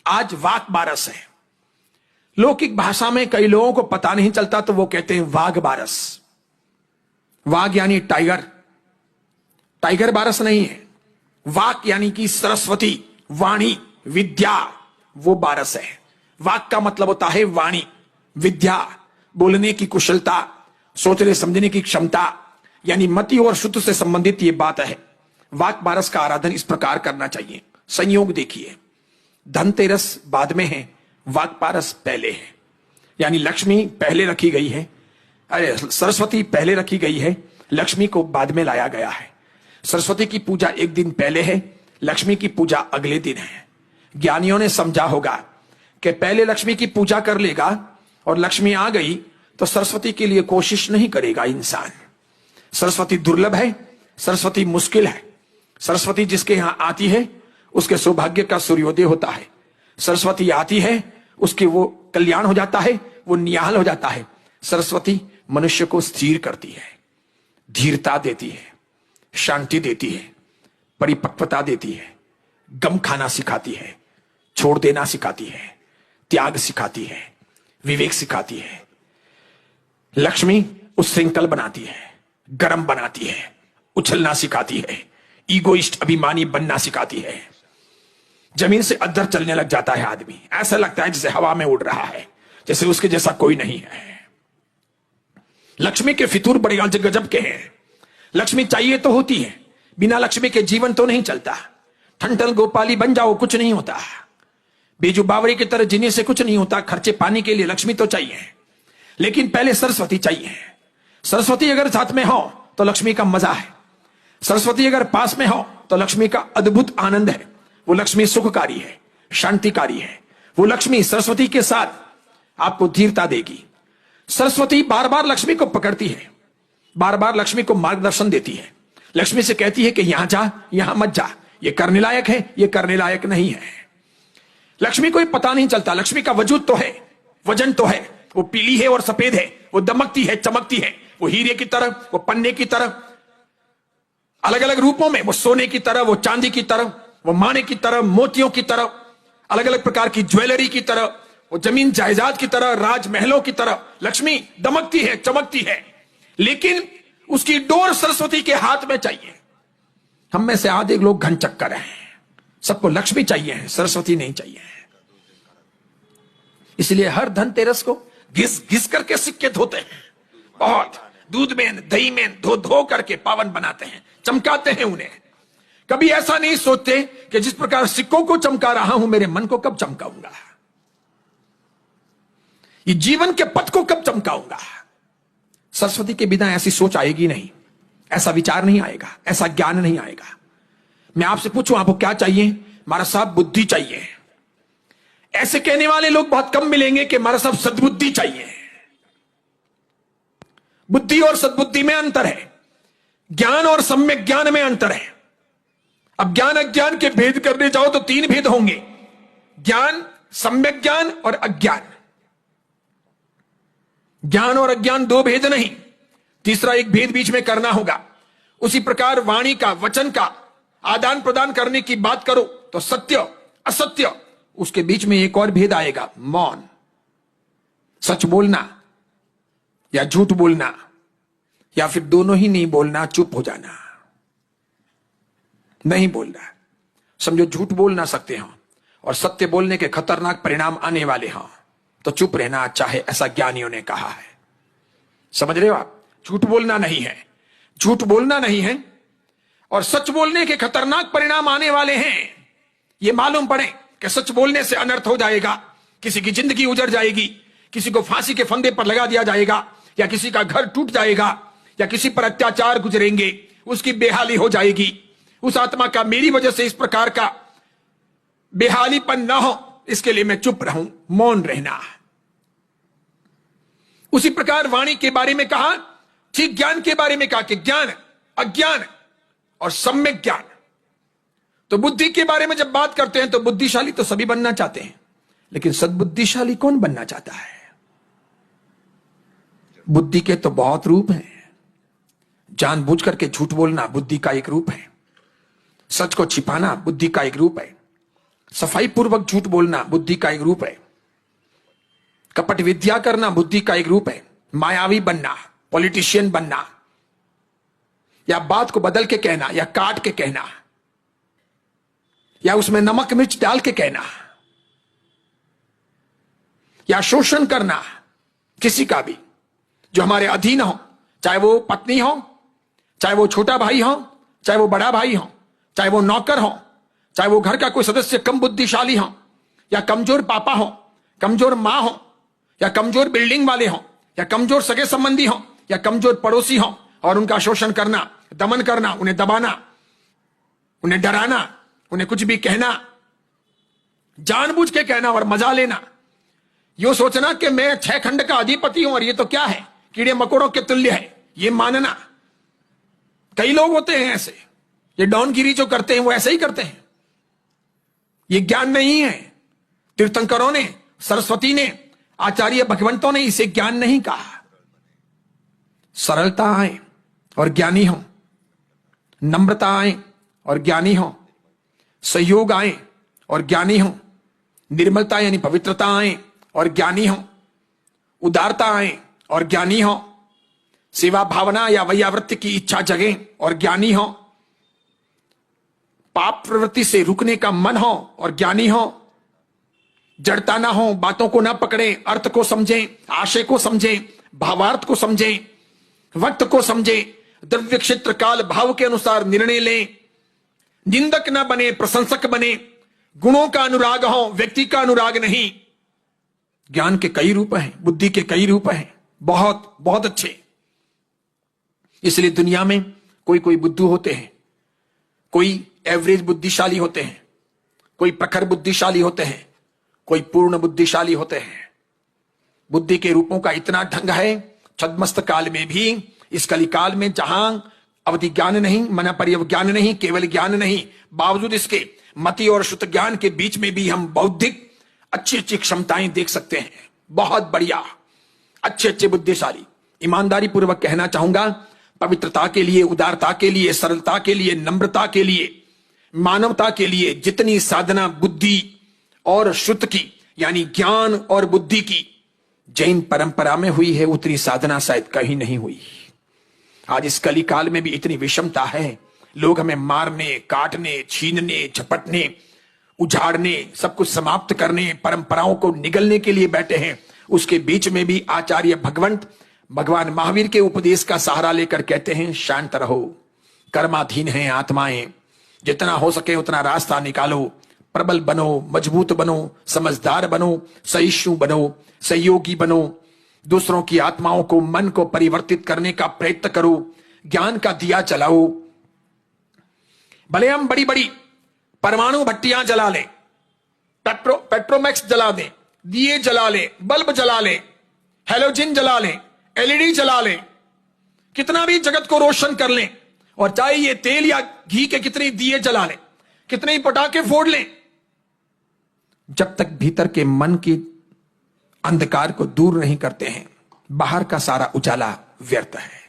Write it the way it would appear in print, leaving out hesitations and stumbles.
आज वाक बारस है। लौकिक भाषा में कई लोगों को पता नहीं चलता तो वो कहते हैं वाघ बारस। वाघ यानी टाइगर, टाइगर बारस नहीं है। वाक यानी कि सरस्वती, वाणी, विद्या, वो बारस है। वाक का मतलब होता है वाणी, विद्या, बोलने की कुशलता, सोचने समझने की क्षमता, यानी मति और शुद्ध से संबंधित ये बात है। वाक बारस का आराधन इस प्रकार करना चाहिए। संयोग देखिए, धनतेरस बाद में है, वाक बारस पहले है। यानी लक्ष्मी पहले रखी गई है, अरे सरस्वती पहले रखी गई है, लक्ष्मी को बाद में लाया गया है। सरस्वती की पूजा एक दिन पहले है, लक्ष्मी की पूजा अगले दिन है। ज्ञानियों ने समझा होगा कि पहले लक्ष्मी की पूजा कर लेगा और लक्ष्मी आ गई तो सरस्वती के लिए कोशिश नहीं करेगा इंसान। सरस्वती दुर्लभ है, सरस्वती मुश्किल है। सरस्वती जिसके यहां आती है उसके सौभाग्य का सूर्योदय होता है। सरस्वती आती है उसके वो कल्याण हो जाता है, वो निहाल हो जाता है। सरस्वती मनुष्य को स्थिर करती है, धीरता देती है, शांति देती है, परिपक्वता देती है, गम खाना सिखाती है, छोड़ देना सिखाती है, त्याग सिखाती है, विवेक सिखाती है। लक्ष्मी उच्छृंखल बनाती है, गरम बनाती है, उछलना सिखाती है, ईगोइस्ट अभिमानी बनना सिखाती है। जमीन से अद्धर चलने लग जाता है आदमी, ऐसा लगता है जैसे हवा में उड़ रहा है, जैसे उसके जैसा कोई नहीं है। लक्ष्मी के फितूर बड़े गजब के हैं। लक्ष्मी चाहिए तो होती है, बिना लक्ष्मी के जीवन तो नहीं चलता। ठंडल गोपाली बन जाओ कुछ नहीं होता, बीजू बावरी की तरह जीने से कुछ नहीं होता। खर्चे पानी के लिए लक्ष्मी तो चाहिए, लेकिन पहले सरस्वती चाहिए। सरस्वती अगर साथ में हो तो लक्ष्मी का मजा है। सरस्वती अगर पास में हो तो लक्ष्मी का अद्भुत आनंद है। वो लक्ष्मी सुखकारी है, शांतिकारी है। वो लक्ष्मी सरस्वती के साथ आपको धीरता देगी। सरस्वती बार बार लक्ष्मी को पकड़ती है, बार बार लक्ष्मी को मार्गदर्शन देती है। लक्ष्मी से कहती है कि यहां जा, यहां मत जा, ये करने लायक है, ये करने लायक नहीं है। लक्ष्मी को पता नहीं चलता, लक्ष्मी का वजूद तो है, वजन तो है। वो पीली है और सफेद है, वो दमकती है, चमकती है, वो हीरे की तरह, वो पन्ने की तरह, अलग अलग रूपों में, वो सोने की तरह, वो चांदी की तरह, वो माने की तरह, मोतियों की तरह, अलग अलग प्रकार की ज्वेलरी की तरह, वो जमीन जायदाद की तरह, राजमहलों की तरह लक्ष्मी दमकती है, चमकती है। लेकिन उसकी डोर सरस्वती के हाथ में चाहिए। हम में से आधे लोग घन चक्कर हैं, सबको लक्ष्मी चाहिए, सरस्वती नहीं चाहिए। इसलिए हर धनतेरस को घिस घिस करके सिक्के धोते हैं, बहुत दूध में दही में धो धो करके पावन बनाते हैं, चमकाते हैं उन्हें। कभी ऐसा नहीं सोचते कि जिस प्रकार सिक्कों को चमका रहा हूं मेरे मन को कब चमकाऊंगा, ये जीवन के पथ को कब चमकाऊंगा। सरस्वती के बिना ऐसी सोच आएगी नहीं, ऐसा विचार नहीं आएगा, ऐसा ज्ञान नहीं आएगा। मैं आपसे पूछूं आपको क्या चाहिए? महाराज साहब बुद्धि चाहिए। ऐसे कहने वाले लोग बहुत कम मिलेंगे कि महाराज साहब सद्बुद्धि चाहिए। बुद्धि और सद्बुद्धि में अंतर है, ज्ञान और सम्यक ज्ञान में अंतर है। अब ज्ञान अज्ञान के भेद करने जाओ तो तीन भेद होंगे, ज्ञान, सम्यक ज्ञान और अज्ञान। ज्ञान और अज्ञान दो भेद नहीं, तीसरा एक भेद बीच में करना होगा। उसी प्रकार वाणी का, वचन का आदान प्रदान करने की बात करो तो सत्य असत्य, उसके बीच में एक और भेद आएगा, मौन। सच बोलना या झूठ बोलना, या फिर दोनों ही नहीं बोलना, चुप हो जाना, नहीं बोलना। समझो झूठ बोल ना सकते हो और सत्य बोलने के खतरनाक परिणाम आने वाले हों तो चुप रहना अच्छा है, ऐसा ज्ञानियों ने कहा है। समझ रहे हो आप? झूठ बोलना नहीं है, झूठ बोलना नहीं है और सच बोलने के खतरनाक परिणाम आने वाले हैं। ये मालूम पड़े कि सच बोलने से अनर्थ हो जाएगा, किसी की जिंदगी उजड़ जाएगी, किसी को फांसी के फंदे पर लगा दिया जाएगा, या किसी का घर टूट जाएगा, या किसी पर अत्याचार गुजरेंगे, उसकी बेहाली हो जाएगी। उस आत्मा का मेरी वजह से इस प्रकार का बेहालीपन ना हो, इसके लिए मैं चुप रहूं, मौन रहना। उसी प्रकार वाणी के बारे में कहा, ठीक ज्ञान के बारे में कहा कि ज्ञान, अज्ञान और सम्यक ज्ञान। तो बुद्धि के बारे में जब बात करते हैं तो बुद्धिशाली तो सभी बनना चाहते हैं, लेकिन सद्बुद्धिशाली कौन बनना चाहता है? बुद्धि के तो बहुत रूप हैं। जानबूझ करके झूठ बोलना बुद्धि का एक रूप है, सच को छिपाना बुद्धि का एक रूप है, सफाई पूर्वक झूठ बोलना बुद्धि का एक रूप है। कपट विद्या करना बुद्धि का एक रूप है। मायावी बनना, पॉलिटिशियन बनना, या बात को बदल के कहना, या काट के कहना, या उसमें नमक मिर्च डाल के कहना, या शोषण करना किसी का भी जो हमारे अधीन हो, चाहे वो पत्नी हो, चाहे वो छोटा भाई हो, चाहे वो बड़ा भाई हो, चाहे वो नौकर हो, चाहे वो घर का कोई सदस्य कम बुद्धिशाली हो, या कमजोर पापा हो, कमजोर मां हो, या कमजोर बिल्डिंग वाले हो, या कमजोर सगे संबंधी हो, या कमजोर पड़ोसी हो, और उनका शोषण करना, दमन करना, उन्हें दबाना, उन्हें डराना, उन्हें कुछ भी कहना, जानबूझ के कहना और मजा लेना, यो सोचना कि मैं 6 खंड का अधिपति हूं और ये तो क्या है, कीड़े मकोड़ों के तुल्य है, ये मानना। कई लोग होते हैं ऐसे, ये डॉनगिरी जो करते हैं वो ऐसे ही करते हैं। ये ज्ञान नहीं है। तीर्थंकरों ने, सरस्वती ने, आचार्य भगवंतों ने इसे ज्ञान नहीं कहा। सरलता आए और ज्ञानी हो, नम्रता आए और ज्ञानी हो, सहयोग आए और ज्ञानी हो, निर्मलता यानी पवित्रता आए और ज्ञानी हो, उदारता आए और ज्ञानी हो, सेवा भावना या वैयावृत्ति की इच्छा जगे और ज्ञानी हो, पाप प्रवृत्ति से रुकने का मन हो और ज्ञानी हो, जड़ता ना हो, बातों को ना पकड़े, अर्थ को समझें, आशय को समझें, भावार्थ को समझें, वक्त को समझें, द्रव्य क्षेत्र काल भाव के अनुसार निर्णय लें, निंदक ना बने, प्रशंसक बने, गुणों का अनुराग हो, व्यक्ति का अनुराग नहीं। ज्ञान के कई रूप हैं, बुद्धि के कई रूप हैं, बहुत बहुत अच्छे। इसलिए दुनिया में कोई कोई बुद्धू होते हैं, कोई एवरेज बुद्धिशाली होते हैं, कोई प्रखर बुद्धिशाली होते हैं, कोई पूर्ण बुद्धिशाली होते हैं। बुद्धि के रूपों का इतना ढंग है, छद्मस्त काल में भी, इस कलिकाल में जहां अवधि ज्ञान नहीं, मना पर्यव ज्ञान नहीं, केवल ज्ञान नहीं, बावजूद इसके मति और शुद्ध ज्ञान के बीच में भी हम बौद्धिक अच्छी अच्छी क्षमताएं देख सकते हैं। बहुत बढ़िया, अच्छे अच्छे बुद्धिशाली। ईमानदारी पूर्वक कहना चाहूंगा, पवित्रता के लिए, उदारता के लिए, सरलता के लिए, नम्रता के लिए, मानवता के लिए जितनी साधना बुद्धि और शुद्ध की यानी ज्ञान और बुद्धि की जैन परंपरा में हुई है, उतनी साधना शायद कहीं नहीं हुई। आज इस कली काल में भी इतनी विषमता है, लोग हमें मारने, काटने, छीनने, झपटने, उजाड़ने, सब कुछ समाप्त करने, परंपराओं को निगलने के लिए बैठे हैं। उसके बीच में भी आचार्य भगवंत भगवान महावीर के उपदेश का सहारा लेकर कहते हैं, शांत रहो, कर्माधीन हैं आत्माएं, जितना हो सके उतना रास्ता निकालो, प्रबल बनो, मजबूत बनो, समझदार बनो, सहिष्णु बनो, सहयोगी बनो, दूसरों की आत्माओं को, मन को परिवर्तित करने का प्रयत्न करो, ज्ञान का दिया जलाओ। भले हम बड़ी बड़ी परमाणु भट्टियां जला लें, पेट्रोमैक्स जला दें, दिए जला लें, बल्ब जला लें, हेलोजन जला लें, एलईडी जला लें, कितना भी जगत को रोशन कर लें, और चाहे ये तेल या घी के कितने दिए जला लें, कितने ही पटाखे फोड़ लें, जब तक भीतर के मन की अंधकार को दूर नहीं करते हैं, बाहर का सारा उजाला व्यर्थ है।